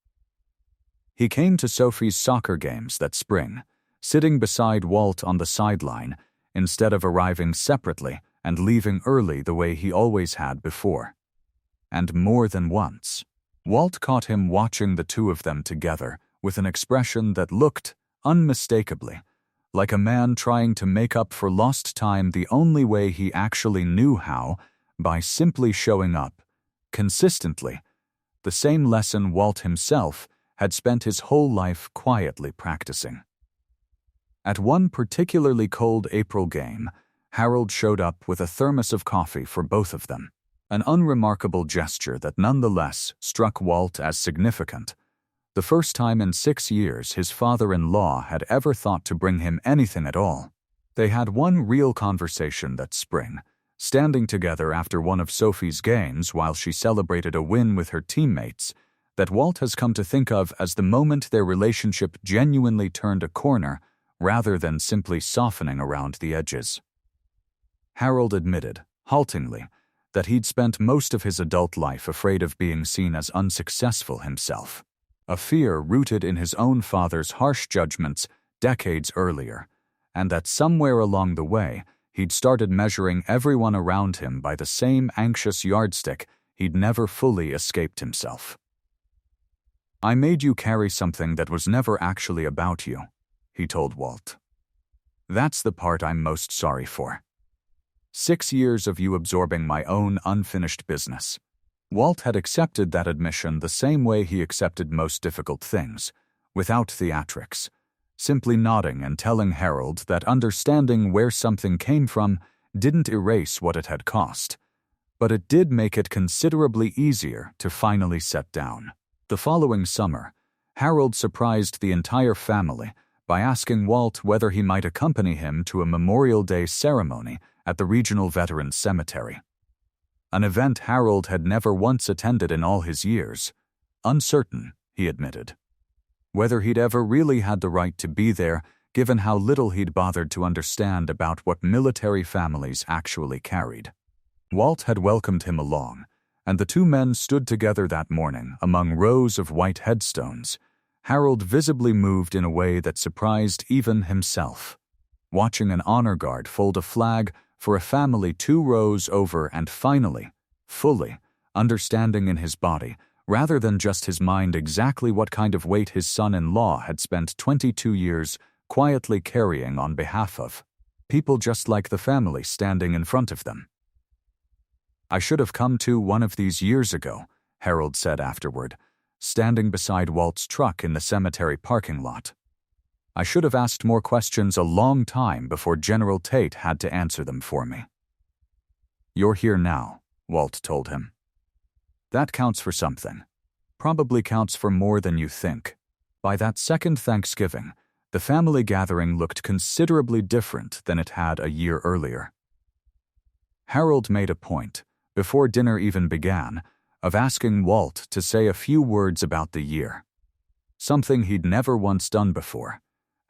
Speaker 1: He came to Sophie's soccer games that spring, sitting beside Walt on the sideline, instead of arriving separately and leaving early the way he always had before. And more than once, Walt caught him watching the two of them together with an expression that looked, unmistakably, like a man trying to make up for lost time the only way he actually knew how, by simply showing up, consistently, the same lesson Walt himself had spent his whole life quietly practicing. At one particularly cold April game, Harold showed up with a thermos of coffee for both of them, an unremarkable gesture that nonetheless struck Walt as significant. The first time in 6 years his father-in-law had ever thought to bring him anything at all. They had one real conversation that spring, standing together after one of Sophie's games while she celebrated a win with her teammates, that Walt has come to think of as the moment their relationship genuinely turned a corner rather than simply softening around the edges. Harold admitted, haltingly, that he'd spent most of his adult life afraid of being seen as unsuccessful himself, a fear rooted in his own father's harsh judgments decades earlier, and that somewhere along the way he'd started measuring everyone around him by the same anxious yardstick he'd never fully escaped himself. "I made you carry something that was never actually about you," he told Walt. "That's the part I'm most sorry for. 6 years of you absorbing my own unfinished business." Walt had accepted that admission the same way he accepted most difficult things, without theatrics, simply nodding and telling Harold that understanding where something came from didn't erase what it had cost, but it did make it considerably easier to finally set down. The following summer, Harold surprised the entire family by asking Walt whether he might accompany him to a Memorial Day ceremony at the Regional Veterans Cemetery. An event Harold had never once attended in all his years. Uncertain, he admitted, whether he'd ever really had the right to be there, given how little he'd bothered to understand about what military families actually carried. Walt had welcomed him along, and the two men stood together that morning among rows of white headstones, Harold visibly moved in a way that surprised even himself, watching an honor guard fold a flag for a family 2 rows over and finally, fully, understanding in his body, rather than just his mind, exactly what kind of weight his son-in-law had spent 22 years quietly carrying on behalf of people just like the family standing in front of them. "I should have come to one of these years ago," Harold said afterward, standing beside Walt's truck in the cemetery parking lot. "I should have asked more questions a long time before General Tate had to answer them for me." "You're here now," Walt told him. "That counts for something. Probably counts for more than you think." By that second Thanksgiving, the family gathering looked considerably different than it had a year earlier. Harold made a point, before dinner even began, of asking Walt to say a few words about the year, something he'd never once done before,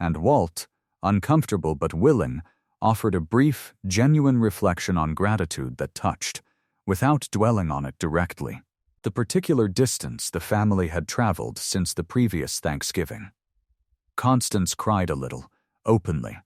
Speaker 1: and Walt, uncomfortable but willing, offered a brief, genuine reflection on gratitude that touched, without dwelling on it directly, the particular distance the family had traveled since the previous Thanksgiving. Constance cried a little, openly,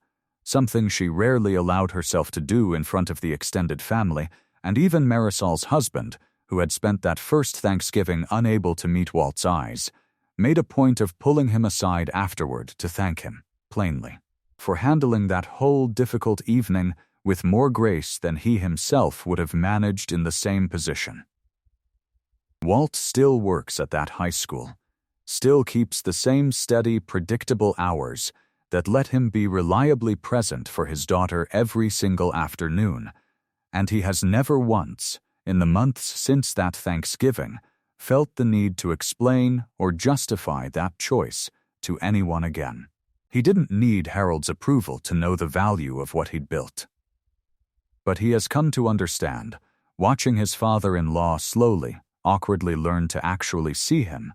Speaker 1: something she rarely allowed herself to do in front of the extended family, and even Marisol's husband, who had spent that first Thanksgiving unable to meet Walt's eyes, made a point of pulling him aside afterward to thank him, plainly, for handling that whole difficult evening with more grace than he himself would have managed in the same position. Walt still works at that high school, still keeps the same steady, predictable hours that let him be reliably present for his daughter every single afternoon, and he has never once, in the months since that Thanksgiving, felt the need to explain or justify that choice to anyone again. He didn't need Harold's approval to know the value of what he'd built. But he has come to understand, watching his father-in-law slowly, awkwardly learn to actually see him,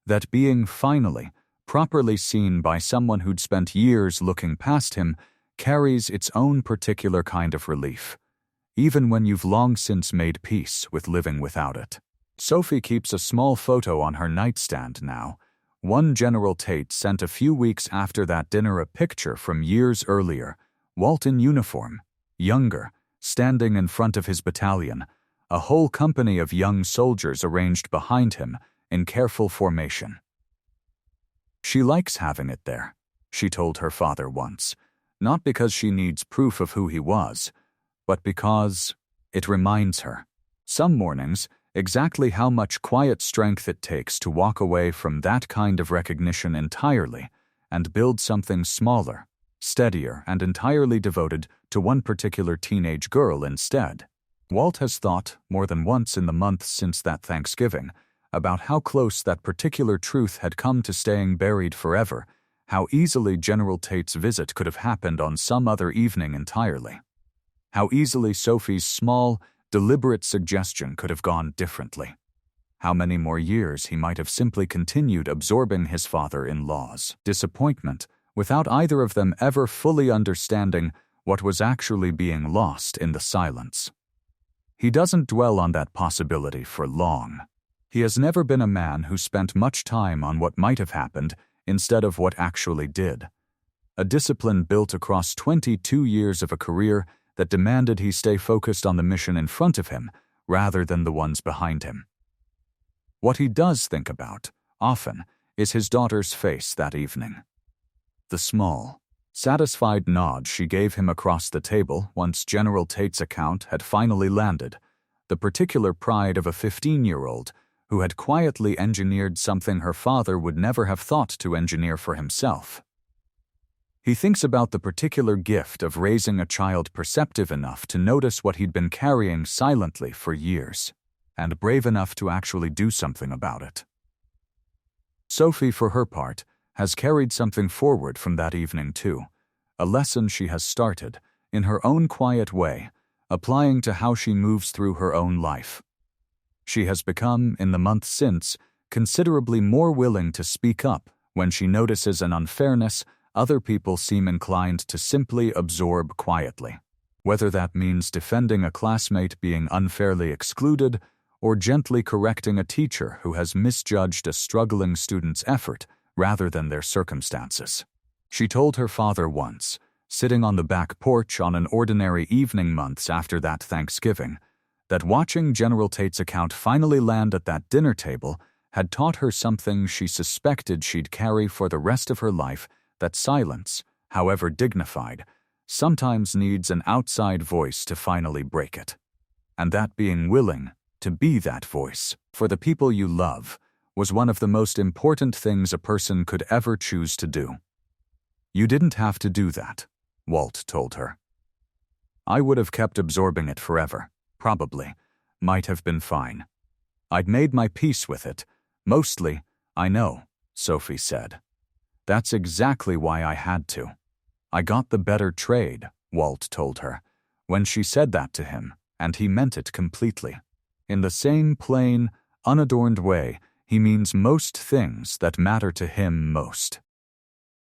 Speaker 1: that being finally, properly seen by someone who'd spent years looking past him carries its own particular kind of relief, even when you've long since made peace with living without it. Sophie keeps a small photo on her nightstand now. One General Tate sent a few weeks after that dinner a picture from years earlier, Walt in uniform, younger, standing in front of his battalion, a whole company of young soldiers arranged behind him in careful formation. She likes having it there, she told her father once, not because she needs proof of who he was, but because it reminds her, some mornings, exactly how much quiet strength it takes to walk away from that kind of recognition entirely and build something smaller, steadier, and entirely devoted to one particular teenage girl instead. Walt has thought, more than once in the months since that Thanksgiving, about how close that particular truth had come to staying buried forever, how easily General Tate's visit could have happened on some other evening entirely. How easily Sophie's small, deliberate suggestion could have gone differently. How many more years he might have simply continued absorbing his father-in-law's disappointment without either of them ever fully understanding what was actually being lost in the silence. He doesn't dwell on that possibility for long. He has never been a man who spent much time on what might have happened instead of what actually did. A discipline built across 22 years of a career that demanded he stay focused on the mission in front of him rather than the ones behind him. What he does think about, often, is his daughter's face that evening. The small, satisfied nod she gave him across the table once General Tate's account had finally landed, the particular pride of a 15-year-old who had quietly engineered something her father would never have thought to engineer for himself. He thinks about the particular gift of raising a child perceptive enough to notice what he'd been carrying silently for years, and brave enough to actually do something about it. Sophie, for her part, has carried something forward from that evening too, a lesson she has started, in her own quiet way, applying to how she moves through her own life. She has become, in the months since, considerably more willing to speak up when she notices an unfairness other people seem inclined to simply absorb quietly, whether that means defending a classmate being unfairly excluded or gently correcting a teacher who has misjudged a struggling student's effort rather than their circumstances. She told her father once, sitting on the back porch on an ordinary evening months after that Thanksgiving, that watching General Tate's account finally land at that dinner table had taught her something she suspected she'd carry for the rest of her life, that silence, however dignified, sometimes needs an outside voice to finally break it. And that being willing to be that voice for the people you love was one of the most important things a person could ever choose to do. You didn't have to do that, Walt told her. I would have kept absorbing it forever. Probably, might have been fine. I'd made my peace with it. Mostly, I know, Sophie said. That's exactly why I had to. I got the better trade, Walt told her, when she said that to him, and he meant it completely. In the same plain, unadorned way, he means most things that matter to him most.